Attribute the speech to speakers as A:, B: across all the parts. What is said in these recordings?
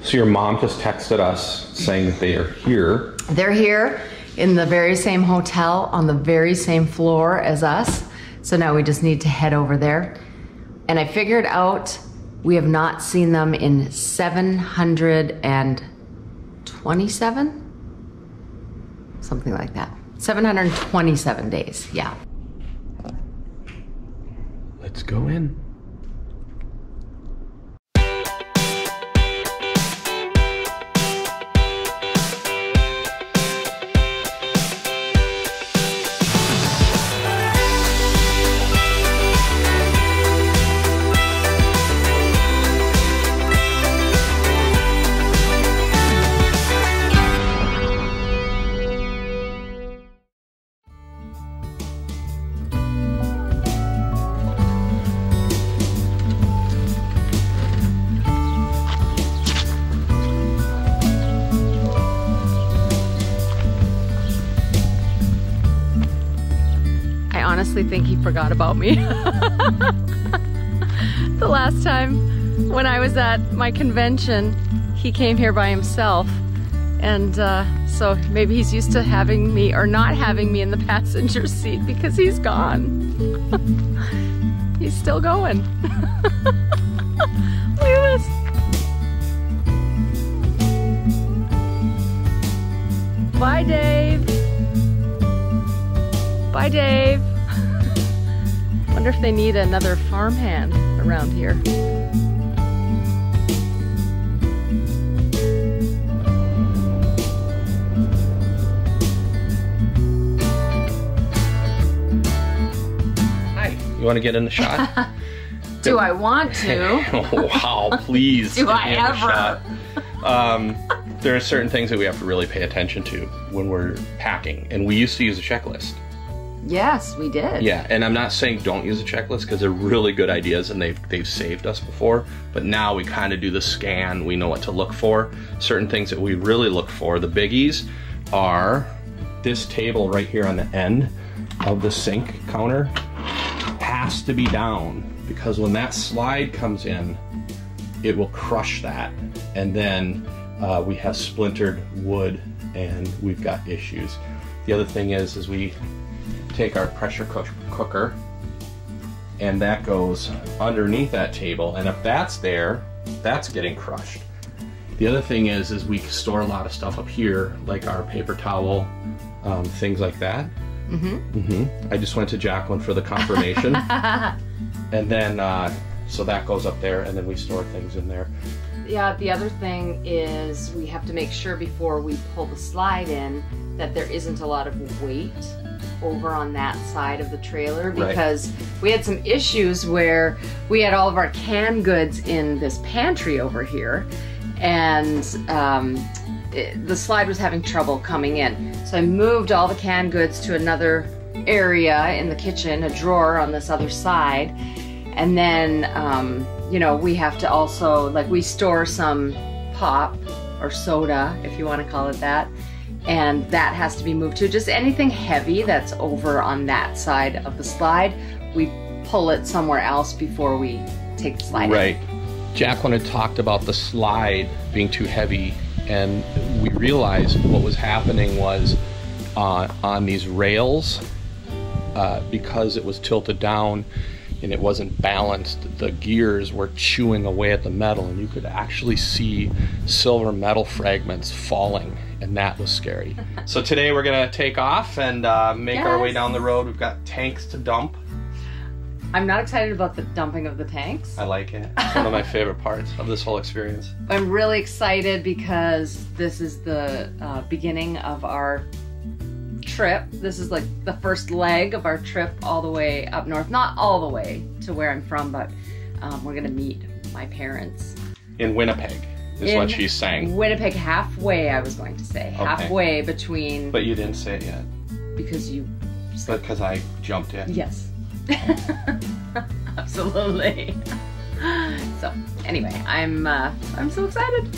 A: So your mom just texted us saying that they are here.
B: They're here in the very same hotel on the very same floor as us. So now we just need to head over there. And I figured out we have not seen them in 727? Something like that. 727 days, yeah.
A: Let's go in.
B: I honestly think he forgot about me. The last time when I was at my convention, he came here by himself. And so maybe he's used to having me or not having me in the passenger seat because he's gone. He's still going. Look at this. Bye, Dave. Bye, Dave. Wonder if they need another farmhand around here.
A: Hi, you want to get in the shot?
B: Do I want to?
A: Oh, wow, please.
B: Do
A: get
B: I
A: me in the
B: ever?
A: shot. There are certain things that we have to really pay attention to when we're packing, and we used to use a checklist.
B: Yes, we did.
A: Yeah, and I'm not saying don't use a checklist because they're really good ideas and they've saved us before, but now we kind of do the scan, we know what to look for. Certain things that we really look for, the biggies, are this table right here on the end of the sink counter has to be down, because when that slide comes in, it will crush that, and then we have splintered wood and we've got issues. The other thing is we take our pressure cooker and that goes underneath that table, and if that's there, that's getting crushed. The other thing is we store a lot of stuff up here, like our paper towel, things like that. I just went to Jacqueline for the confirmation. And then so that goes up there, and then we store things in there.
B: Yeah, the other thing is we have to make sure before we pull the slide in that there isn't a lot of weight over on that side of the trailer, because we had some issues where we had all of our canned goods in this pantry over here, and the slide was having trouble coming in. So I moved all the canned goods to another area in the kitchen, a drawer on this other side, and then you know, we have to also, like, we store some pop or soda, if you want to call it that, and that has to be moved too. Just anything heavy that's over on that side of the slide, we pull it somewhere else before we take the slide in.
A: Jacqueline had talked about the slide being too heavy, and we realized what was happening was on these rails, because it was tilted down and it wasn't balanced, the gears were chewing away at the metal, and you could actually see silver metal fragments falling, and that was scary. So today we're gonna take off and make our way down the road. We've got tanks to dump.
B: I'm not excited about the dumping of the tanks.
A: I like it. It's one of my favorite parts of this whole experience.
B: I'm really excited because this is the beginning of our trip. This is like the first leg of our trip all the way up north. Not all the way to where I'm from, but we're gonna meet my parents.
A: In Winnipeg is what she's saying.
B: Winnipeg, halfway, I was going to say. Okay. Halfway between...
A: But you didn't say it yet.
B: Because you...
A: Because I jumped in.
B: Yes. Absolutely. So anyway, I'm so excited.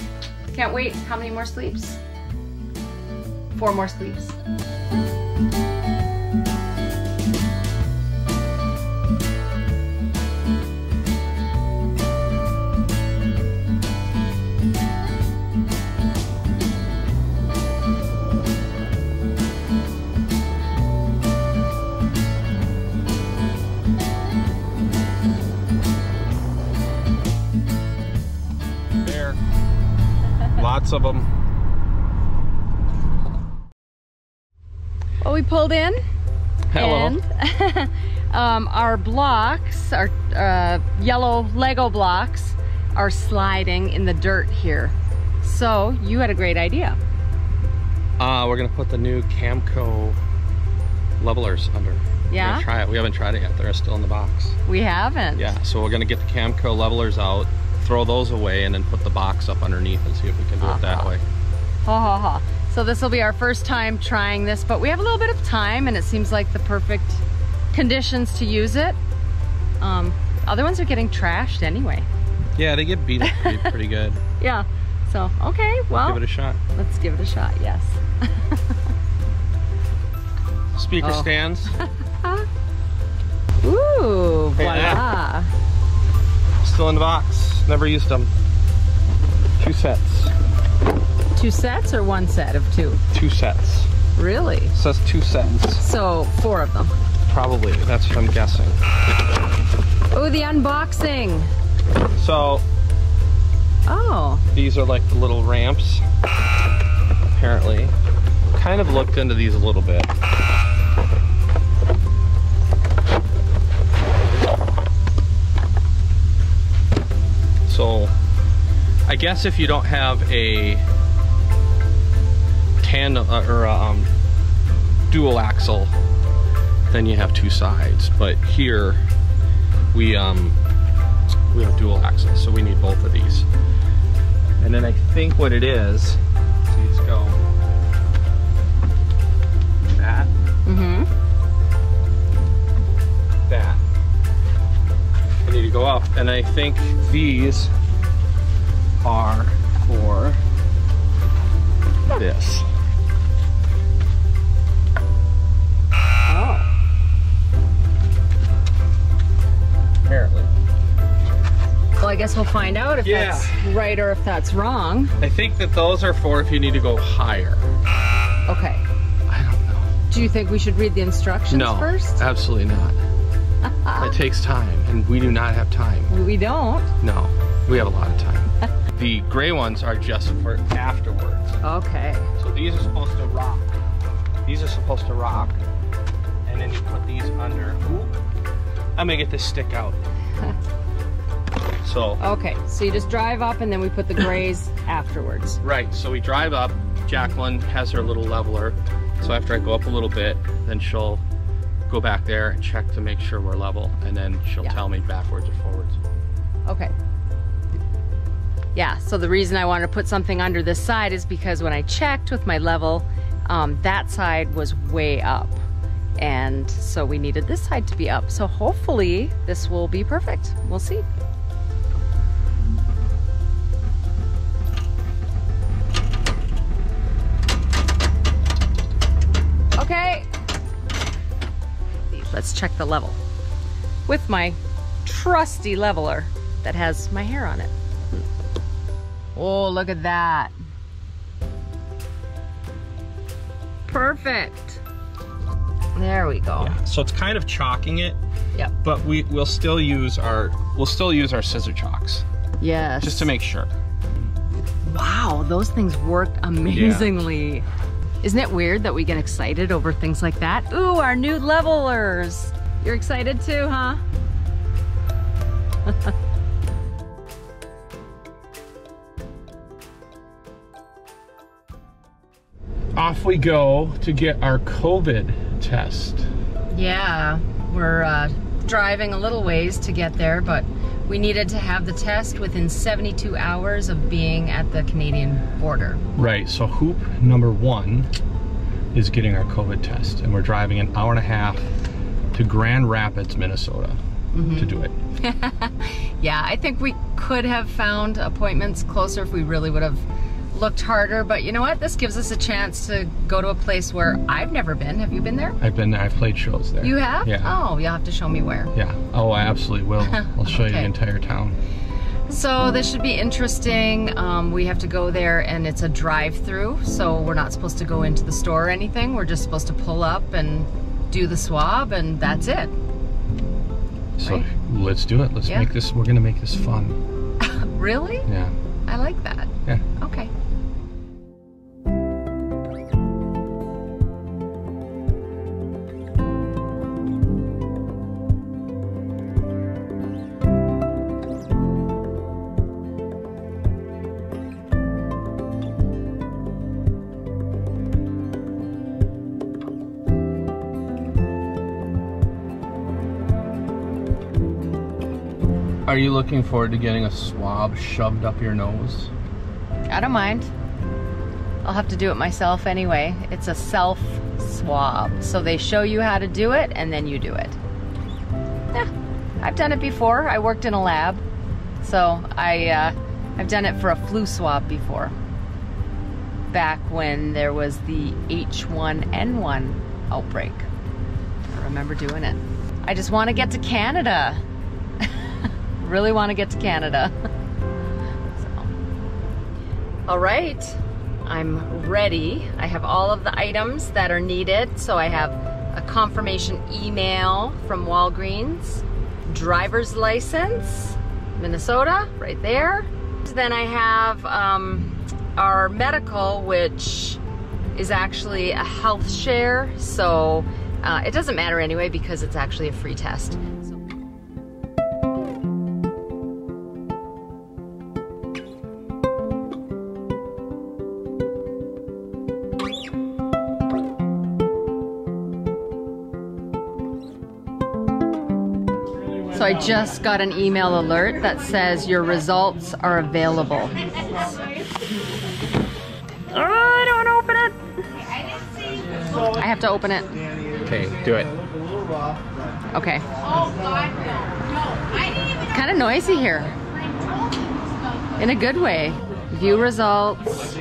B: Can't wait. How many more sleeps? 4 more sleeps.
A: here. Lots of them.
B: Well, we pulled in.
A: Hello.
B: And our blocks, our yellow Lego blocks, are sliding in the dirt here. So you had a great idea.
A: We're gonna put the new Camco levelers under.
B: Yeah?
A: We're gonna try it. We haven't tried it yet. They're still in the box.
B: We haven't.
A: Yeah, so we're gonna get the Camco levelers out, throw those away, and then put the box up underneath and see if we can do it that way.
B: Ha ha ha. So this will be our first time trying this, but we have a little bit of time and it seems like the perfect conditions to use it. Other ones are getting trashed anyway.
A: Yeah, they get beat up pretty good.
B: Yeah, so okay, well.
A: Give it a shot.
B: Let's give it a shot, yes.
A: Speaker stands.
B: Ooh,
A: Hey,
B: voila.
A: Still in the box. Never used them. 2 sets.
B: 2 sets or 1 set of 2?
A: 2 sets.
B: Really?
A: It says 2 sets.
B: So 4 of them.
A: Probably. That's what I'm guessing.
B: Oh, the unboxing.
A: So.
B: Oh.
A: These are like the little ramps. Apparently. Kind of looked into these a little bit. So, I guess if you don't have a tandem or a dual axle, then you have 2 sides. But here we have dual axle, so we need both of these. And then I think what it is, so you just go that, that. I need to go up, and I think these are for this.
B: Oh.
A: Apparently.
B: Well, I guess we'll find out if that's right or if that's wrong.
A: I think that those are for if you need to go higher.
B: Okay.
A: I don't know.
B: Do you think we should read the instructions first?
A: No, absolutely not. It takes time, and we do not have time.
B: We don't.
A: No, we have a lot of time. The gray ones are just for afterwards.
B: Okay.
A: So these are supposed to rock. These are supposed to rock. And then you put these under. Ooh, I'm gonna get this stick out. So.
B: Okay, so you just drive up and then we put the grays afterwards.
A: Right, so we drive up. Jacqueline has her little leveler. So after I go up a little bit, then she'll go back there and check to make sure we're level. And then she'll tell me backwards or forwards.
B: Okay. Yeah, so the reason I wanted to put something under this side is because when I checked with my level, that side was way up. And so we needed this side to be up. So hopefully this will be perfect. We'll see. Okay. Let's check the level with my trusty leveler that has my hair on it. Oh, look at that. Perfect. There we go.
A: Yeah, so it's kind of chalking it.
B: Yep.
A: But we'll still use our scissor chalks.
B: Yes.
A: Just to make sure.
B: Wow, those things worked amazingly. Yeah. Isn't it weird that we get excited over things like that? Ooh, our new levelers. You're excited too, huh?
A: Off we go to get our COVID test.
B: Yeah, we're driving a little ways to get there, but we needed to have the test within 72 hours of being at the Canadian border.
A: Right, so hoop number 1 is getting our COVID test, and we're driving an hour and a half to Grand Rapids, Minnesota to do it.
B: Yeah, I think we could have found appointments closer if we really would have looked harder, but you know what? This gives us a chance to go to a place where I've never been. Have you been there?
A: I've been there. I've played shows there.
B: You have?
A: Yeah.
B: Oh, you'll have to show me where.
A: Yeah. Oh, I absolutely will. I'll show you the entire town.
B: So this should be interesting. We have to go there and it's a drive-through, so we're not supposed to go into the store or anything. We're just supposed to pull up and do the swab and that's it.
A: So let's do it. Let's make this, we're gonna make this fun.
B: Really?
A: Yeah.
B: I like that.
A: Yeah.
B: Okay.
A: Are you looking forward to getting a swab shoved up your nose?
B: I don't mind. I'll have to do it myself anyway. It's a self swab. So they show you how to do it and then you do it. Yeah, I've done it before. I worked in a lab. So I've done it for a flu swab before. Back when there was the H1N1 outbreak. I remember doing it. I just want to get to Canada. Really want to get to Canada. So. All right, I'm ready. I have all of the items that are needed. So I have a confirmation email from Walgreens, driver's license, Minnesota, right there. Then I have our medical, which is actually a health share. So it doesn't matter anyway because it's actually a free test. So I just got an email alert that says your results are available. Oh, I don't want to open it. I have to open it.
A: Okay, do it.
B: Okay. Kind of noisy here. In a good way. View results.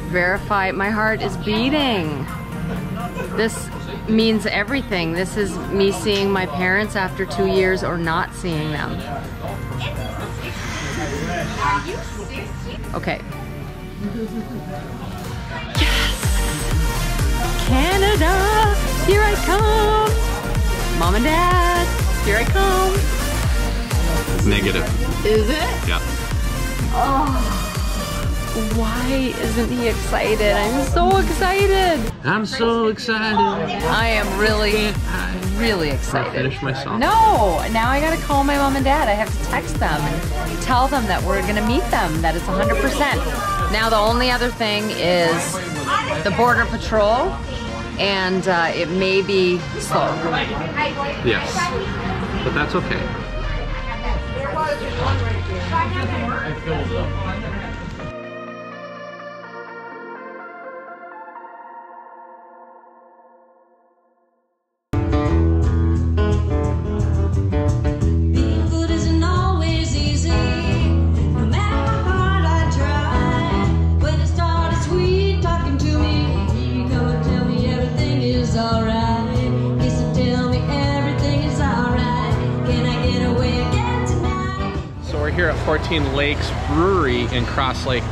B: Verify. My heart is beating. This means everything. This is me seeing my parents after 2 years or not seeing them. Okay. Yes! Canada! Here I come! Mom and Dad, here I come!
A: Negative.
B: Is it?
A: Yeah.
B: Oh. Why isn't he excited? I'm so excited.
A: I'm so excited.
B: I am really excited.
A: Finish my song.
B: No, now I gotta call my mom and dad. I have to text them and tell them that we're gonna meet them, that it's 100%. Now the only other thing is the Border Patrol, and it may be slow.
A: Yes, but that's okay. Here at 14 Lakes Brewery in Cross Lake,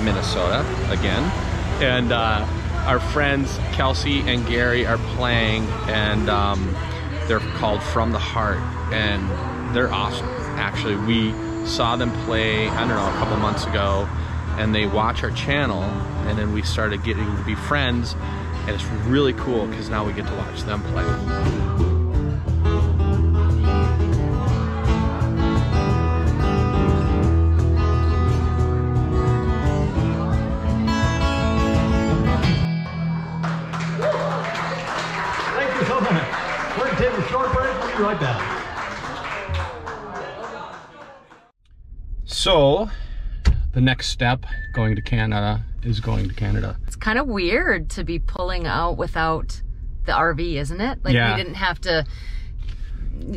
A: Minnesota, again. And our friends Kelsey and Gary are playing, and they're called From the Heart, and they're awesome. Actually, we saw them play, I don't know, a couple months ago, and they watch our channel, and then we started getting to be friends, and it's really cool because now we get to watch them play.
C: Like that.
A: So, the next step going to Canada is going to Canada.
B: It's kind of weird to be pulling out without the RV, isn't it? Like
A: yeah.
B: We didn't have to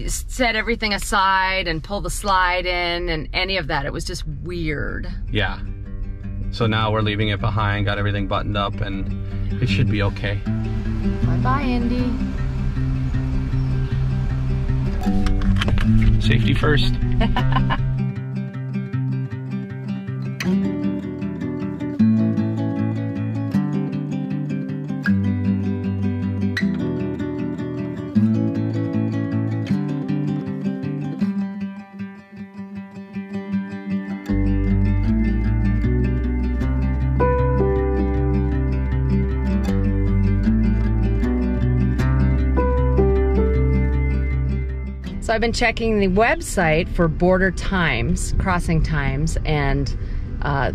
B: set everything aside and pull the slide in and any of that. It was just weird.
A: Yeah. So now we're leaving it behind, got everything buttoned up, and it should be okay.
B: Bye-bye, Indy.
A: Safety first.
B: So I've been checking the website for border times, crossing times, and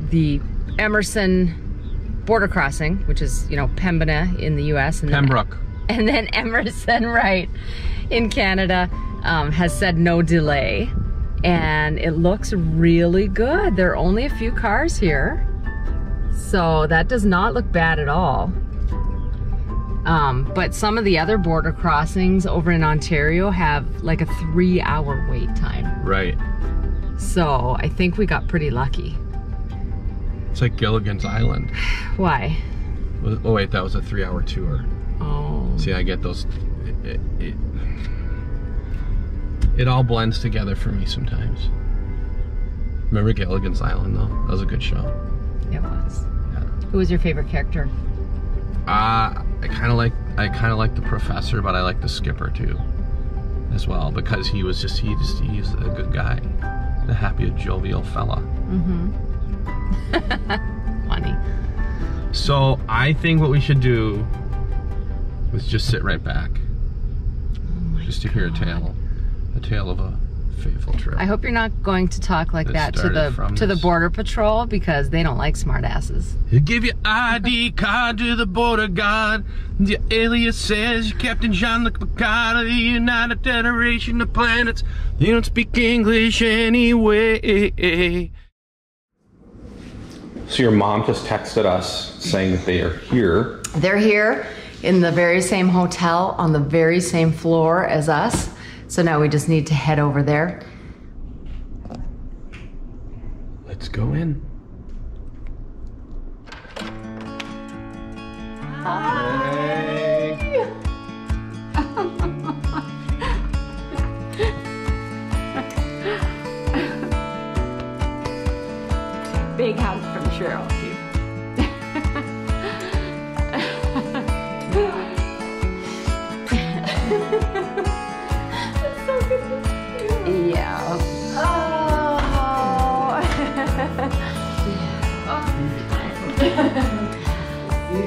B: the Emerson border crossing, which is, you know, Pembina in the US, and
A: Pembroke.
B: And then Emerson, right, in Canada, has said no delay. And it looks really good. There are only a few cars here. So that does not look bad at all. But some of the other border crossings over in Ontario have like a 3-hour wait time.
A: Right.
B: So I think we got pretty lucky.
A: It's like Gilligan's Island.
B: Why?
A: Oh wait, that was a 3-hour tour.
B: Oh.
A: See, I get those. It all blends together for me sometimes. Remember Gilligan's Island though? That was a good show.
B: It was.
A: Yeah.
B: Who was your favorite character?
A: I kind of like the professor, but I like the skipper too, as well, because he's a good guy, the happy, jovial fella.
B: Mm-hmm. Funny.
A: So I think what we should do is just sit right back, just to hear a tale of a fateful trip.
B: I hope you're not going to talk like that to the border patrol, because they don't like smart asses.
A: You give your ID card to the border guard. Your alias says you're Captain Jean-Luc Picard of the United Federation of Planets. You don't speak English anyway. So your mom just texted us saying that they are here.
B: They're here in the very same hotel on the very same floor as us. So now we just need to head over there.
A: Let's go in.
B: Hi. Big hug from Cheryl too. That's so good to see you. Yeah.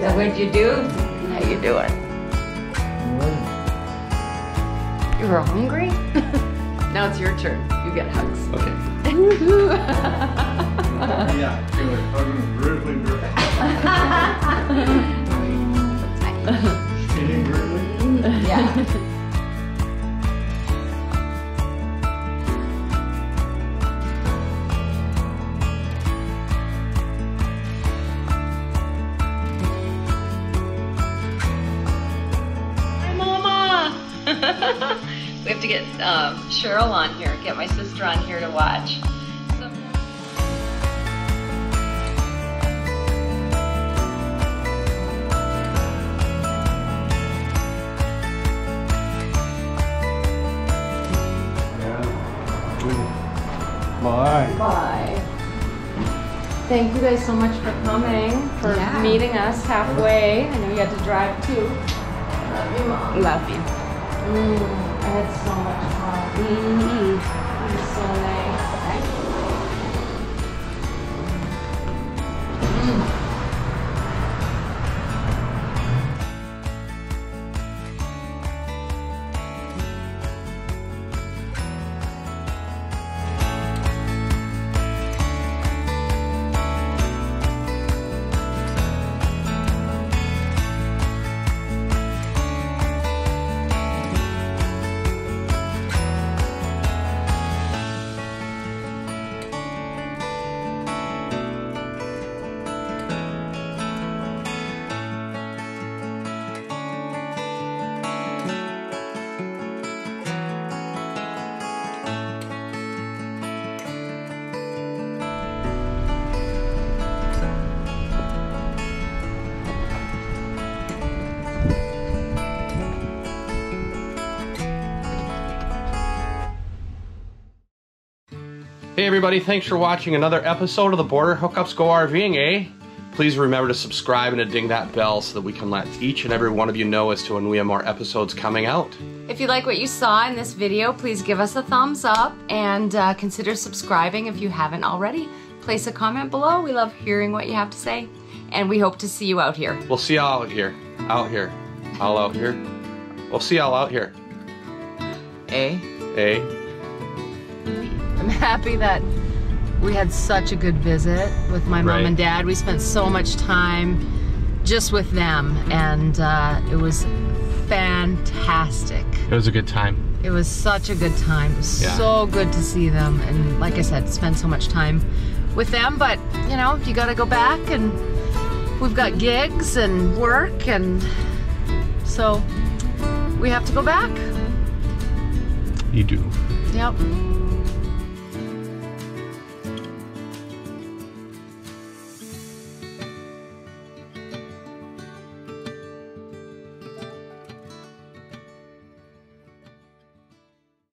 B: So what'd you do? How you doing? You were hungry? Now it's your turn. You get hugs.
A: Okay.
C: Yeah, brutally great. Eating brutally?
B: Yeah. Hi, Mama! We have to get Cheryl on here, get my sister on here to watch.
C: Bye.
B: Bye. Thank you guys so much for coming, for meeting us halfway. I know you had to drive too. Love you, Mom.
D: Love you.
B: I had so much fun. It was so nice.
A: Hey everybody, thanks for watching another episode of the Border Hookups Go RVing, eh? Please remember to subscribe and to ding that bell so that we can let each and every one of you know as to when we have more episodes coming out.
B: If you like what you saw in this video, please give us a thumbs up and consider subscribing if you haven't already. Place a comment below. We love hearing what you have to say. And we hope to see you out here.
A: We'll see y'all out here. All out here. We'll see y'all out here.
B: A.
A: A.
B: I'm happy that we had such a good visit with my mom and dad. We spent so much time just with them, and it was fantastic.
A: It was a good time.
B: It was such a good time. It was so good to see them, and like I said, spend so much time with them. But you know, you got to go back, and we've got gigs and work, and so we have to go back.
A: You do.
B: Yep.